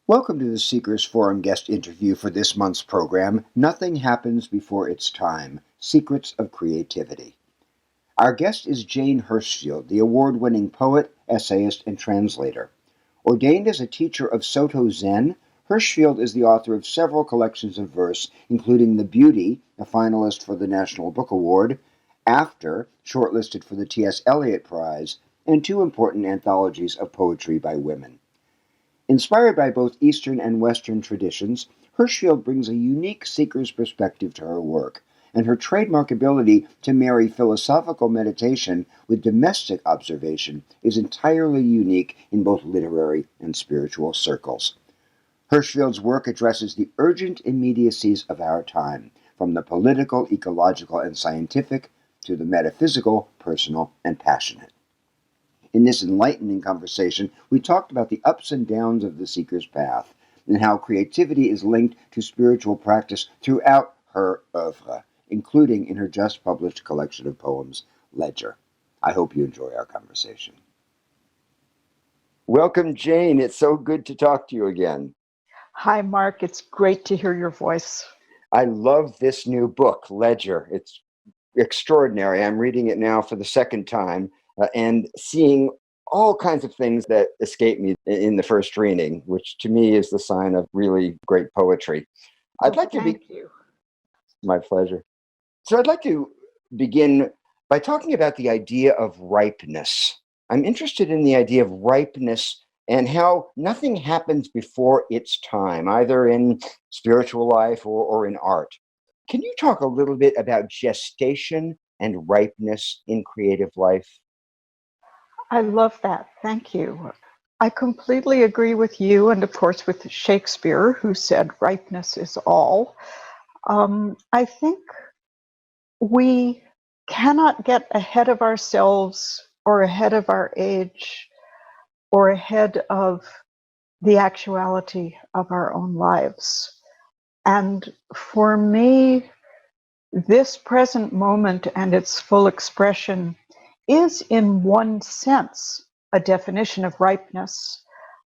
Welcome to the Seekers Forum guest interview for this month's program, Nothing Happens Before Its Time, Secrets of Creativity. Our guest is Jane Hirshfield, the award-winning poet, essayist, and translator. Ordained as a teacher of Soto Zen, Hirshfield is the author of several collections of verse, including The Beauty, a finalist for the National Book Award, After, shortlisted for the T.S. Eliot Prize, and two important anthologies of poetry by women. Inspired by both Eastern and Western traditions, Hirshfield brings a unique seeker's perspective to her work, and her trademark ability to marry philosophical meditation with domestic observation is entirely unique in both literary and spiritual circles. Hirshfield's work addresses the urgent immediacies of our time, from the political, ecological, and scientific to the metaphysical, personal, and passionate. In this enlightening conversation, we talked about the ups and downs of the seeker's path and how creativity is linked to spiritual practice throughout her oeuvre, including in her just published collection of poems, Ledger. I hope you enjoy our conversation. Welcome, Jane. It's so good to talk to you again. Hi, Mark. It's great to hear your voice. I love this new book, Ledger. It's extraordinary. I'm reading it now for the second time. And seeing all kinds of things that escape me in the first reading, which to me is the sign of really great poetry. Thank you. My pleasure. So I'd like to begin by talking about the idea of ripeness. I'm interested in the idea of ripeness and how nothing happens before its time, either in spiritual life or in art. Can you talk a little bit about gestation and ripeness in creative life? I love that. Thank you. I completely agree with you, and of course with Shakespeare, who said ripeness is all. I think we cannot get ahead of ourselves or ahead of our age or ahead of the actuality of our own lives. And for me, this present moment and its full expression is, in one sense, a definition of ripeness.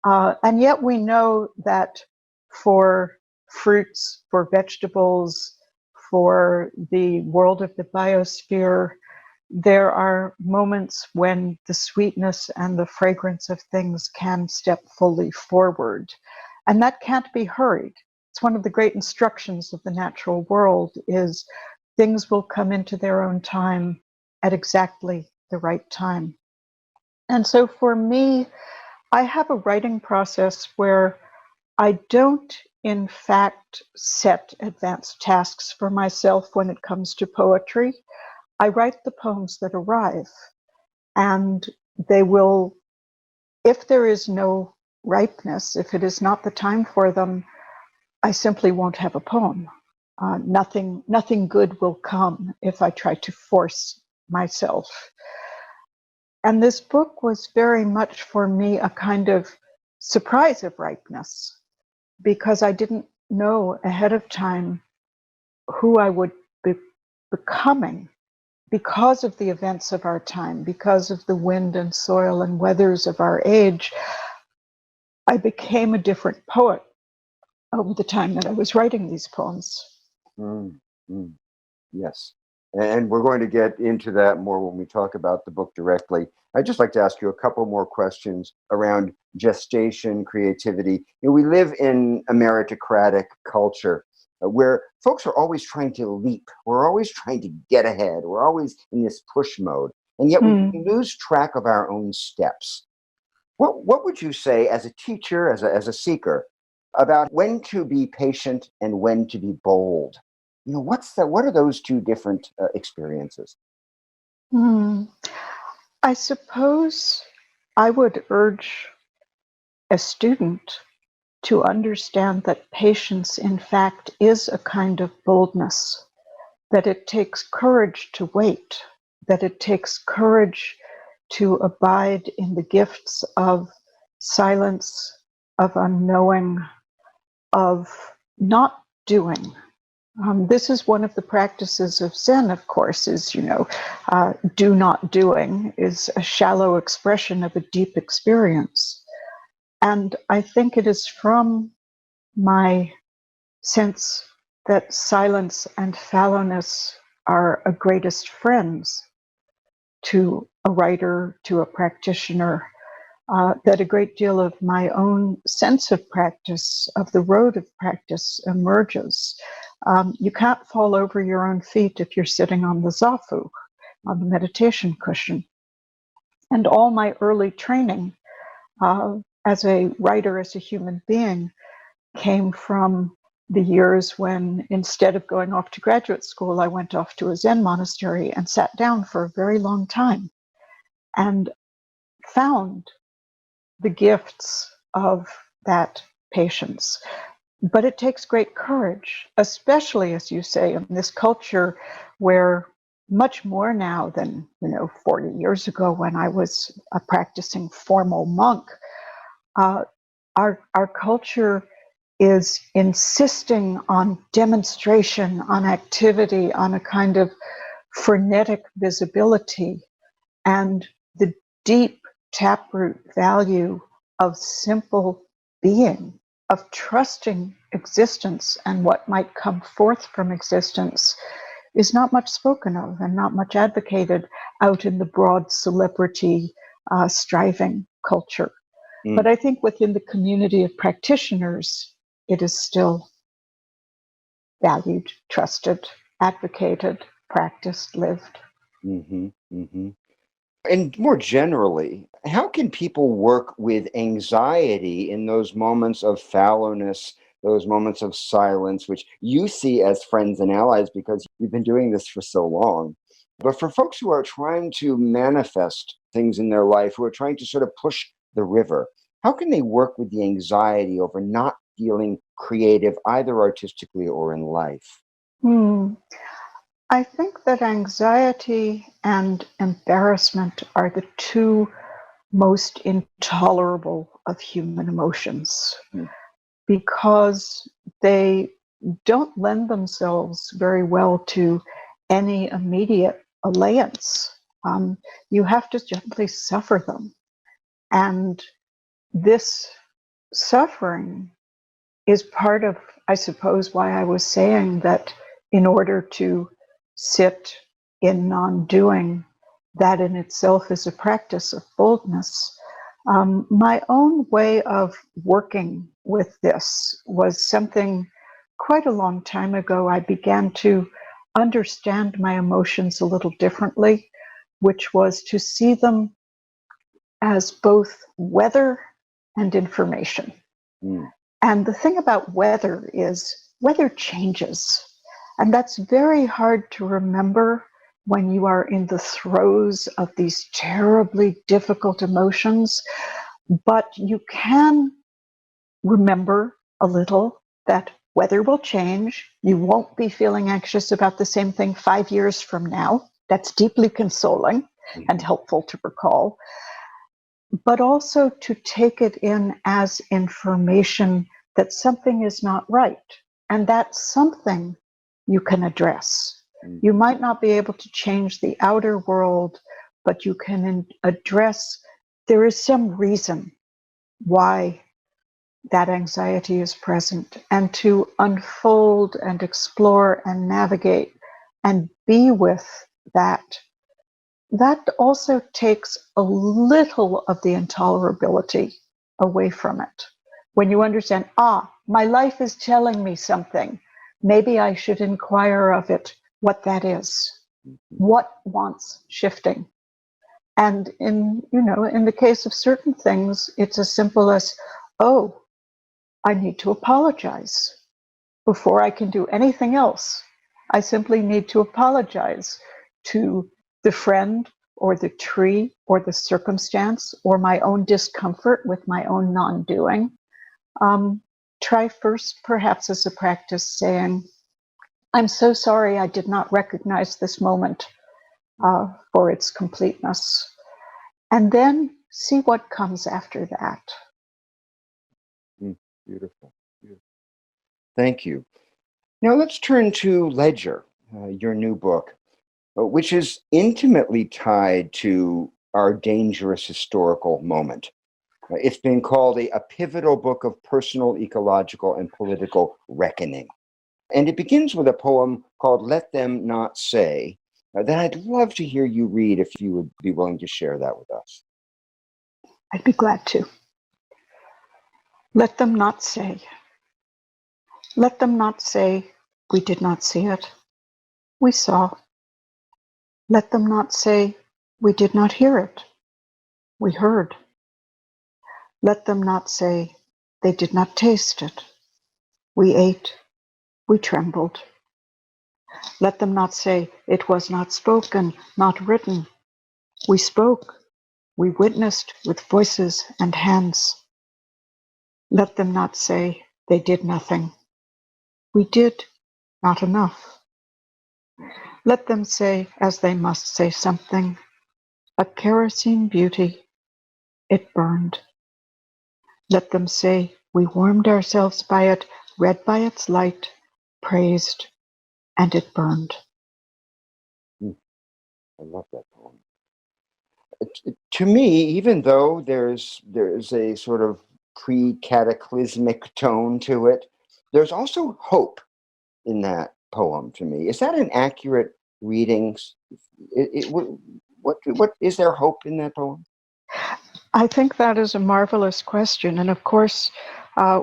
And yet we know that for fruits, for vegetables, for the world of the biosphere, there are moments when the sweetness and the fragrance of things can step fully forward. And that can't be hurried. It's one of the great instructions of the natural world is things will come into their own time at exactly the right time. And so for me, I have a writing process where I don't, in fact, set advanced tasks for myself when it comes to poetry. I write the poems that arrive, and they will, if there is no ripeness, if it is not the time for them, I simply won't have a poem. Nothing good will come if I try to force myself. And this book was very much for me a kind of surprise of ripeness, because I didn't know ahead of time who I would be becoming because of the events of our time, because of the wind and soil and weathers of our age. I became a different poet over the time that I was writing these poems. Yes. And we're going to get into that more when we talk about the book directly. I'd just like to ask you a couple more questions around gestation, creativity. We live in a meritocratic culture where folks are always trying to leap. We're always trying to get ahead. We're always in this push mode. And yet we lose track of our own steps. What would you say as a teacher, as a seeker, about when to be patient and when to be bold? What are those two different experiences? I suppose I would urge a student to understand that patience, in fact, is a kind of boldness, that it takes courage to wait, that it takes courage to abide in the gifts of silence, of unknowing, of not doing. This is one of the practices of Zen, of course, is, do not doing is a shallow expression of a deep experience. And I think it is from my sense that silence and fallowness are a greatest friends to a writer, to a practitioner, that a great deal of my own sense of practice, of the road of practice, emerges. You can't fall over your own feet if you're sitting on the zafu, on the meditation cushion. And all my early training as a writer, as a human being, came from the years when, instead of going off to graduate school, I went off to a Zen monastery and sat down for a very long time and found the gifts of that patience. But it takes great courage, especially, as you say, in this culture where much more now than 40 years ago when I was a practicing formal monk, our culture is insisting on demonstration, on activity, on a kind of frenetic visibility, and the deep taproot value of simple being, of trusting existence and what might come forth from existence, is not much spoken of and not much advocated out in the broad celebrity striving culture. But I think within the community of practitioners, it is still valued, trusted, advocated, practiced, lived. Mm-hmm, mm-hmm. And more generally, how can people work with anxiety in those moments of fallowness, those moments of silence, which you see as friends and allies because you've been doing this for so long? But for folks who are trying to manifest things in their life, who are trying to sort of push the river, how can they work with the anxiety over not feeling creative, either artistically or in life? I think that anxiety and embarrassment are the two most intolerable of human emotions Mm. because they don't lend themselves very well to any immediate allayance. You have to gently suffer them. And this suffering is part of, I suppose, why I was saying that in order to sit in non doing, that in itself is a practice of boldness. My own way of working with this was something quite a long time ago. I began to understand my emotions a little differently, which was to see them as both weather and information. Mm. And the thing about weather is weather changes. And that's very hard to remember when you are in the throes of these terribly difficult emotions. But you can remember a little that weather will change. You won't be feeling anxious about the same thing 5 years from now. That's deeply consoling and helpful to recall. But also to take it in as information that something is not right. And that something you can address. Mm. You might not be able to change the outer world, but you can address there is some reason why that anxiety is present, and to unfold and explore and navigate and be with that. That also takes a little of the intolerability away from it. When you understand, my life is telling me something, maybe I should inquire of it what that is, what wants shifting. And in the case of certain things, it's as simple as, oh, I need to apologize before I can do anything else. I simply need to apologize to the friend or the tree or the circumstance or my own discomfort with my own non-doing. Try first, perhaps as a practice, saying, I'm so sorry I did not recognize this moment for its completeness. And then see what comes after that. Beautiful. Beautiful. Thank you. Now let's turn to Ledger, your new book, which is intimately tied to our dangerous historical moment. It's been called a pivotal book of personal, ecological, and political reckoning. And it begins with a poem called Let Them Not Say that I'd love to hear you read if you would be willing to share that with us. I'd be glad to. Let them not say. Let them not say, we did not see it. We saw. Let them not say, we did not hear it. We heard. Let them not say, they did not taste it. We ate. We trembled. Let them not say, it was not spoken, not written. We spoke. We witnessed with voices and hands. Let them not say, they did nothing. We did not enough. Let them say, as they must say something, a kerosene beauty, it burned. Let them say, we warmed ourselves by it, read by its light, praised, and it burned. I love that poem. To me, even though there's a sort of pre-cataclysmic tone to it, there's also hope in that poem to me. Is that an accurate reading? What is there hope in that poem? I think that is a marvelous question. And of course,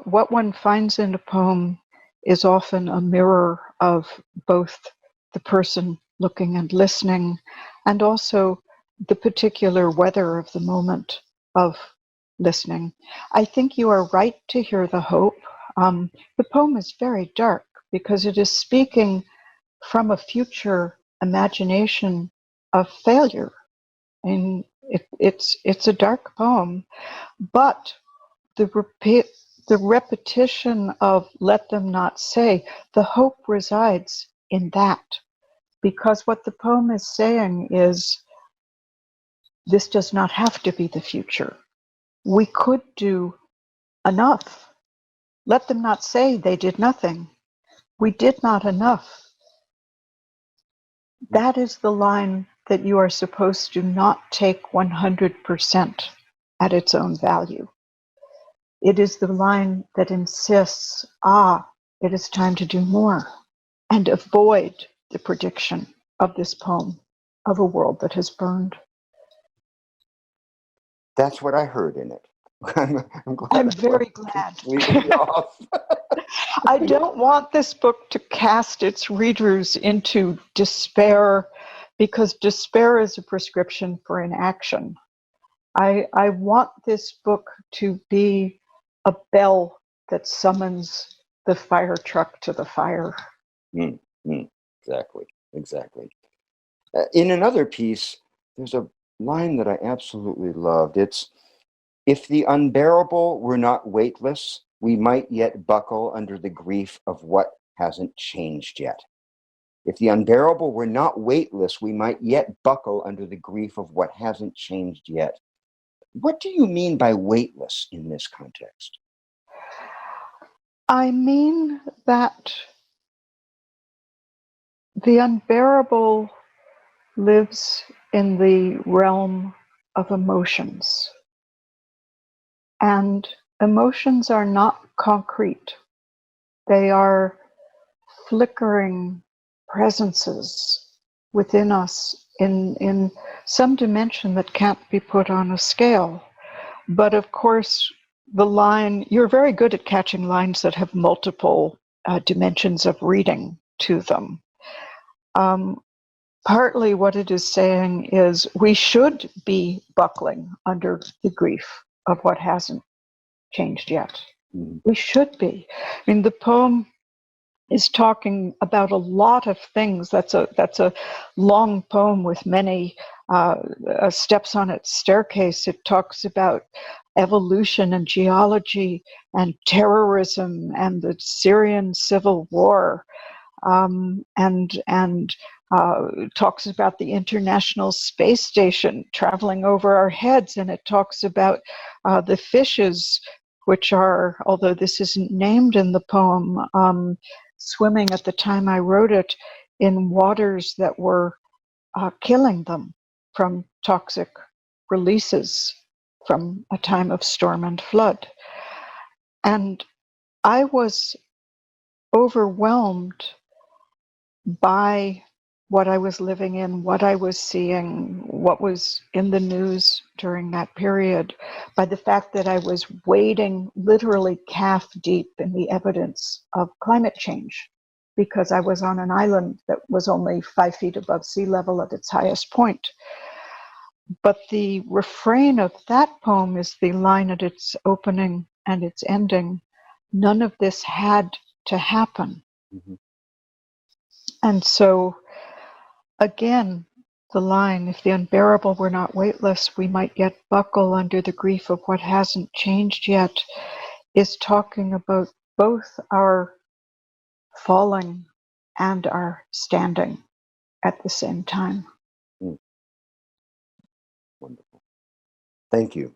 what one finds in a poem is often a mirror of both the person looking and listening, and also the particular weather of the moment of listening. I think you are right to hear the hope. The poem is very dark because it is speaking from a future imagination of failure. And it's a dark poem, but the repetition of let them not say, the hope resides in that. Because what the poem is saying is, this does not have to be the future. We could do enough. Let them not say they did nothing. We did not enough. That is the line that you are supposed to not take 100% at its own value. It is the line that insists, it is time to do more, and avoid the prediction of this poem of a world that has burned. That's what I heard in it. I'm glad. I'm very glad. Completely off. I don't want this book to cast its readers into despair, because despair is a prescription for inaction. I want this book to be a bell that summons the fire truck to the fire. Exactly. In another piece, there's a line that I absolutely loved. It's, if the unbearable were not weightless, we might yet buckle under the grief of what hasn't changed yet. If the unbearable were not weightless, we might yet buckle under the grief of what hasn't changed yet. What do you mean by weightless in this context? I mean that the unbearable lives in the realm of emotions. And emotions are not concrete. They are flickering presences within us in some dimension that can't be put on a scale. But of course, the line, you're very good at catching lines that have multiple dimensions of reading to them. Partly what it is saying is we should be buckling under the grief of what hasn't changed yet. We should be. I mean, the poem is talking about a lot of things. That's a long poem with many steps on its staircase. It talks about evolution and geology and terrorism and the Syrian civil war, and talks about the International Space Station traveling over our heads, and it talks about the fishes, which are, although this isn't named in the poem, swimming at the time I wrote it in waters that were killing them from toxic releases. from a time of storm and flood. And I was overwhelmed by what I was living in, what I was seeing, what was in the news during that period, by the fact that I was wading literally calf deep in the evidence of climate change, because I was on an island that was only 5 feet above sea level at its highest point. But the refrain of that poem is the line at its opening and its ending: none of this had to happen. Mm-hmm. And so, again, the line, if the unbearable were not weightless, we might yet buckle under the grief of what hasn't changed yet, is talking about both our falling and our standing at the same time. Mm. Wonderful. Thank you.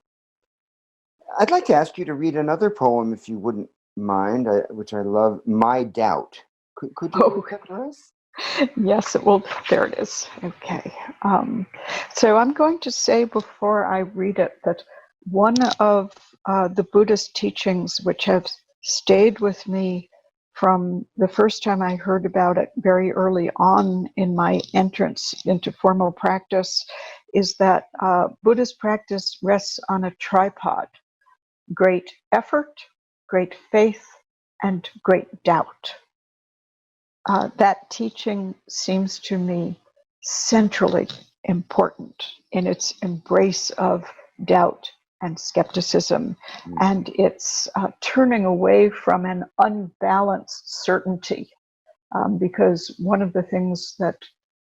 I'd like to ask you to read another poem, if you wouldn't mind, which I love, My Doubt. Could you read that for us? Yes, it will. There it is. Okay. So I'm going to say before I read it that one of the Buddhist teachings which have stayed with me from the first time I heard about it very early on in my entrance into formal practice is that Buddhist practice rests on a tripod: great effort, great faith, and great doubt. That teaching seems to me centrally important in its embrace of doubt and skepticism, and its turning away from an unbalanced certainty. Because one of the things that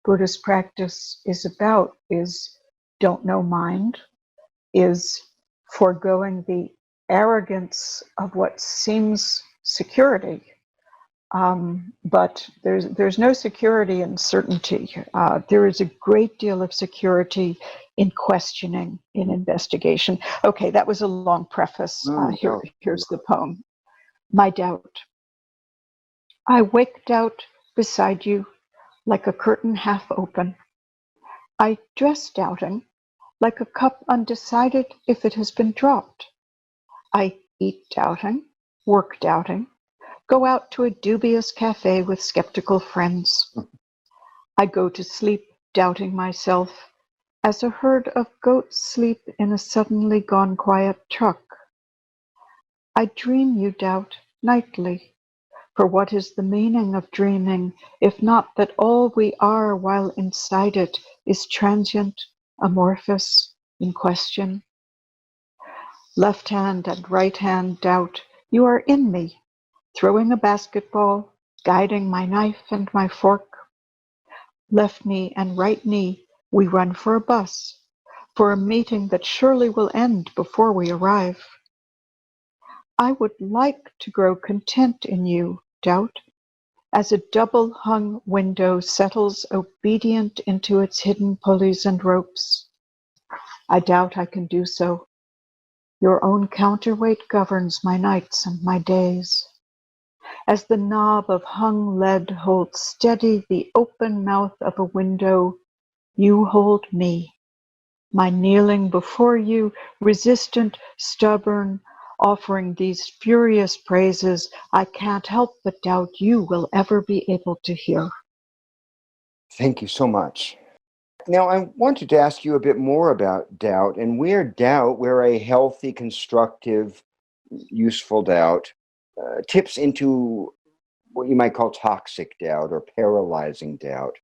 Buddhist practice is about is don't know mind, is foregoing the arrogance of what seems security. But there's no security in certainty. There is a great deal of security in questioning, in investigation. Okay, that was a long preface. Here's the poem. My doubt. I wake doubt beside you like a curtain half open. I dress doubting like a cup undecided if it has been dropped. I eat doubting, work doubting, go out to a dubious cafe with skeptical friends. I go to sleep doubting myself, as a herd of goats sleep in a suddenly gone quiet truck. I dream you doubt nightly, for what is the meaning of dreaming, if not that all we are while inside it is transient, amorphous, in question? Left hand and right hand doubt, you are in me, throwing a basketball, guiding my knife and my fork. Left knee and right knee, we run for a bus, for a meeting that surely will end before we arrive. I would like to grow content in you, doubt, as a double-hung window settles obedient into its hidden pulleys and ropes. I doubt I can do so. Your own counterweight governs my nights and my days. As the knob of hung lead holds steady the open mouth of a window, you hold me, my kneeling before you, resistant, stubborn, offering these furious praises I can't help but doubt you will ever be able to hear. Thank you so much. Now, I wanted to ask you a bit more about doubt and where a healthy, constructive, useful doubt tips into what you might call toxic doubt or paralyzing doubt.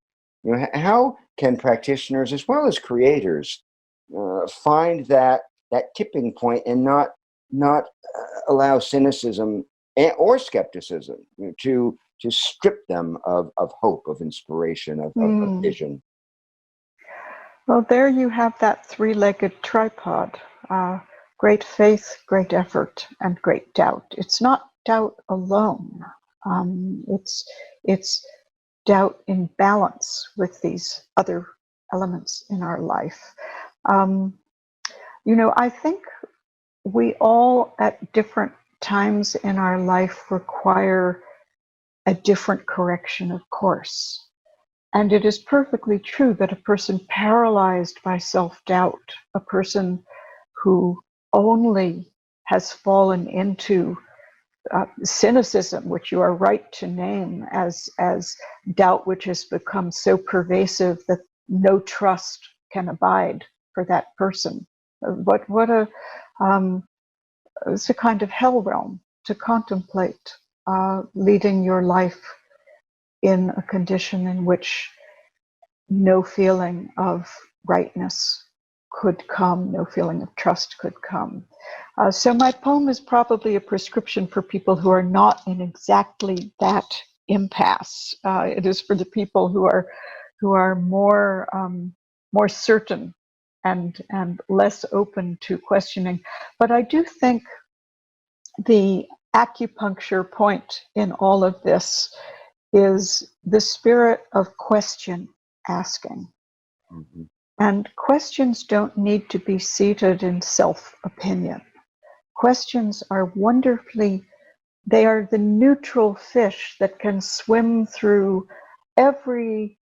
How can practitioners as well as creators find that tipping point and not allow cynicism or skepticism to strip them of hope, of inspiration, of vision? Well, there you have that three-legged tripod. Great faith, great effort, and great doubt. It's not doubt alone. It's doubt in balance with these other elements in our life. I think we all at different times in our life require a different correction of course. And it is perfectly true that a person paralyzed by self-doubt, a person who only has fallen into cynicism, which you are right to name as doubt, which has become so pervasive that no trust can abide for that person. What a it's a kind of hell realm to contemplate, leading your life in a condition in which no feeling of rightness could come, no feeling of trust could come. So my poem is probably a prescription for people who are not in exactly that impasse. It is for the people who are more certain and less open to questioning. But I do think the acupuncture point in all of this is the spirit of question asking. Mhm. And questions don't need to be seated in self-opinion. Questions are wonderfully, they are the neutral fish that can swim through every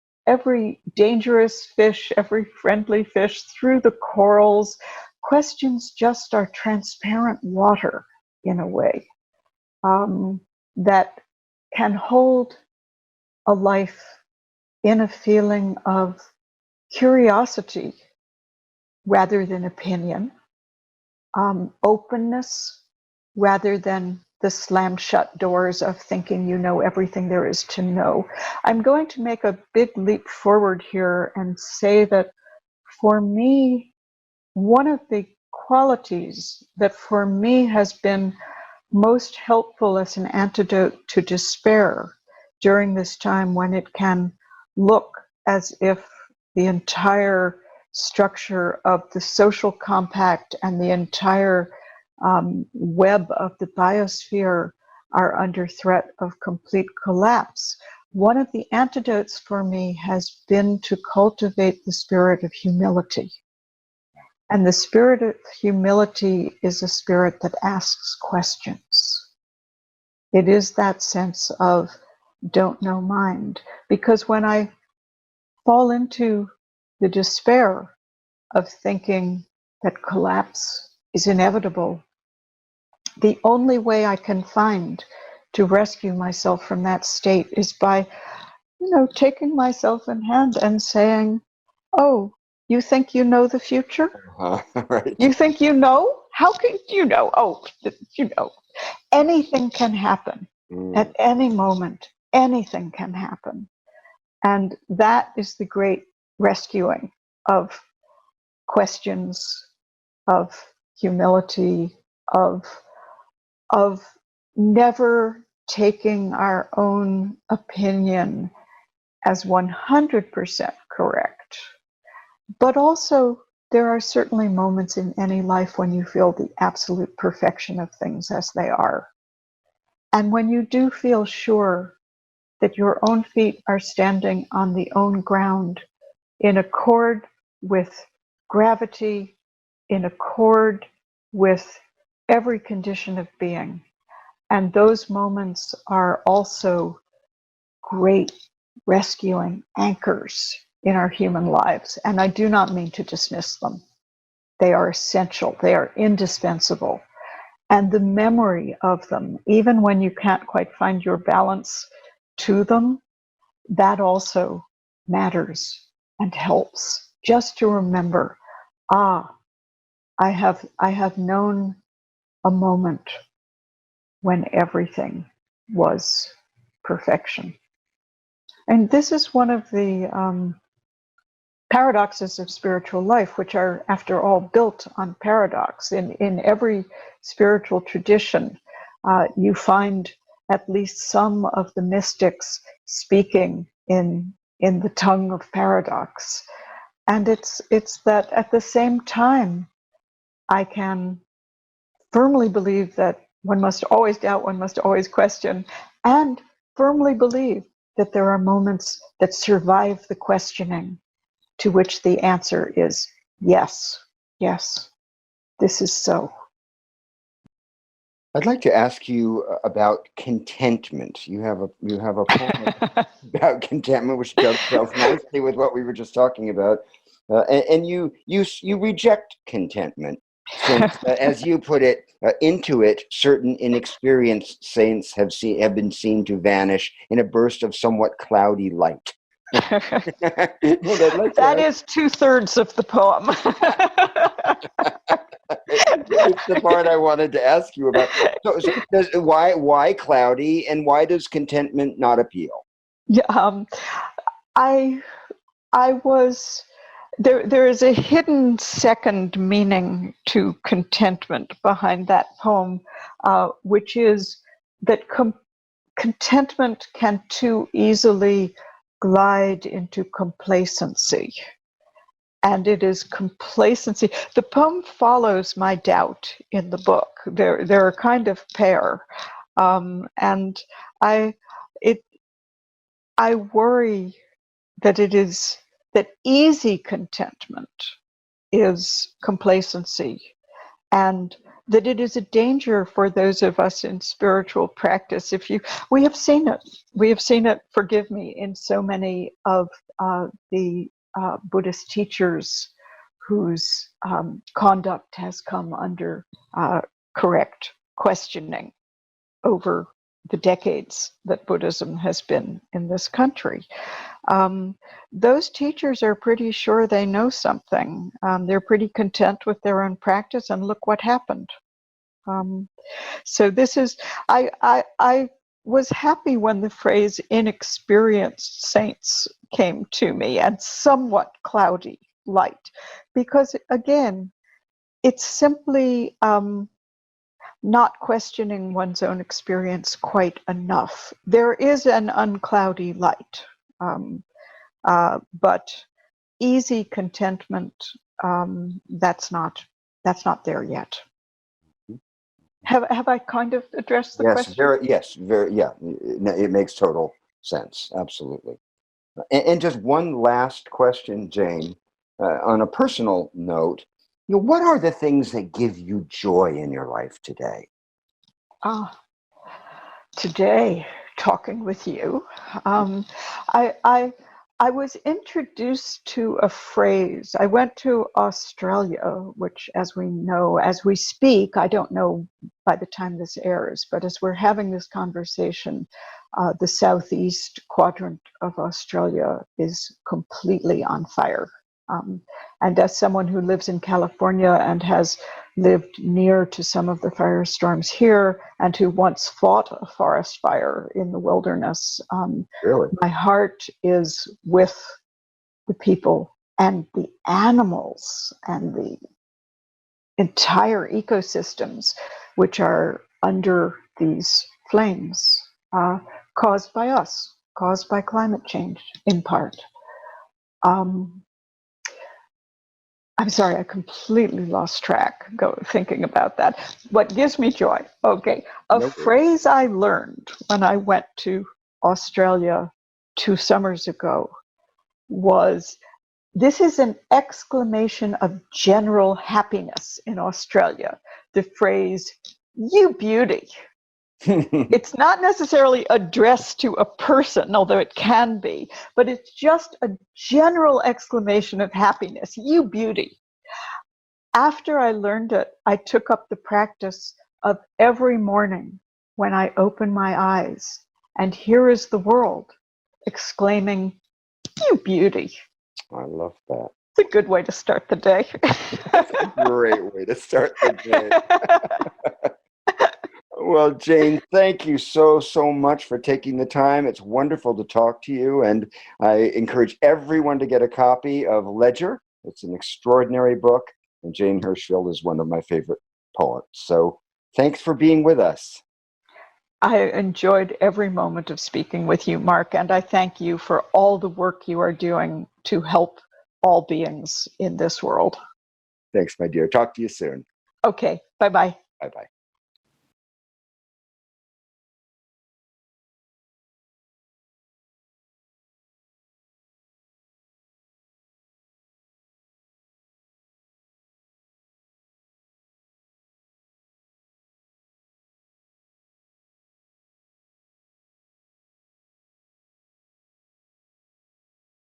dangerous fish, every friendly fish, through the corals. Questions just are transparent water in a way, that can hold a life in a feeling of curiosity rather than opinion, openness rather than the slam shut doors of thinking you know everything there is to know. I'm going to make a big leap forward here and say that for me, one of the qualities that for me has been most helpful as an antidote to despair during this time when it can look as if the entire structure of the social compact and the entire web of the biosphere are under threat of complete collapse. One of the antidotes for me has been to cultivate the spirit of humility. And the spirit of humility is a spirit that asks questions. It is that sense of don't know mind. Because when I fall into the despair of thinking that collapse is inevitable, the only way I can find to rescue myself from that state is by, taking myself in hand and saying, oh, you think you know the future? Right. You think you know? How can you know? Oh, anything can happen at any moment. Anything can happen. And that is the great rescuing of questions, of humility, of never taking our own opinion as 100% correct. But also, there are certainly moments in any life when you feel the absolute perfection of things as they are. And when you do feel sure that your own feet are standing on the own ground in accord with gravity, in accord with every condition of being. And those moments are also great rescuing anchors in our human lives. And I do not mean to dismiss them. They are essential, they are indispensable. And the memory of them, even when you can't quite find your balance to them, that also matters and helps. Just to remember, I have known a moment when everything was perfection. And this is one of the paradoxes of spiritual life, which are, after all, built on paradox. In every spiritual tradition, you find at least some of the mystics speaking in the tongue of paradox. And it's that at the same time, I can firmly believe that one must always doubt, one must always question, and firmly believe that there are moments that survive the questioning, to which the answer is yes, yes, this is so. I'd like to ask you about contentment. You have a poem about contentment, which dovetails nicely with what we were just talking about, and you reject contentment. since, as you put it, into it, certain inexperienced saints have been seen to vanish in a burst of somewhat cloudy light. Well, that is 2/3 of the poem. It's the part I wanted to ask you about. So why cloudy, and why does contentment not appeal? Yeah, I was there is a hidden second meaning to contentment behind that poem, which is that contentment can too easily glide into complacency. And it is complacency. The poem follows my doubt in the book. They're a kind of pair, and I I worry that that easy contentment is complacency, and that it is a danger for those of us in spiritual practice. We have seen it, forgive me, in so many of the Buddhist teachers whose conduct has come under correct questioning over the decades that Buddhism has been in this country. Those teachers are pretty sure they know something. They're pretty content with their own practice, and look what happened. So this is, I was happy when the phrase inexperienced saints came to me, and somewhat cloudy light, because again, it's simply not questioning one's own experience quite enough. There is an uncloudy light, but easy contentment, that's not there yet. Have I kind of addressed the question? Yeah. It makes total sense. Absolutely. And just one last question, Jane, on a personal note. What are the things that give you joy in your life today? Today, talking with you, I was introduced to a phrase. I went to Australia, which, as we know, as we speak, I don't know by the time this airs, but as we're having this conversation, the southeast quadrant of Australia is completely on fire. And as someone who lives in California and has lived near to some of the firestorms here, and who once fought a forest fire in the wilderness, Really? my heart is with the people and the animals and the entire ecosystems which are under these flames, caused by us, caused by climate change in part. I'm sorry, I completely lost track thinking about that. What gives me joy? Okay, a phrase I learned when I went to Australia 2 summers ago was, this is an exclamation of general happiness in Australia. The phrase, "You beauty." It's not necessarily addressed to a person, although it can be, but it's just a general exclamation of happiness. You beauty. After I learned it, I took up the practice of every morning when I open my eyes, and here is the world exclaiming, "You beauty." I love that. It's a good way to start the day. That's a great way to start the day. Well, Jane, thank you so much for taking the time. It's wonderful to talk to you, and I encourage everyone to get a copy of Ledger. It's an extraordinary book, and Jane Hirshfield is one of my favorite poets. So thanks for being with us. I enjoyed every moment of speaking with you, Mark, and I thank you for all the work you are doing to help all beings in this world. Thanks, my dear. Talk to you soon. Okay, bye-bye. Bye-bye.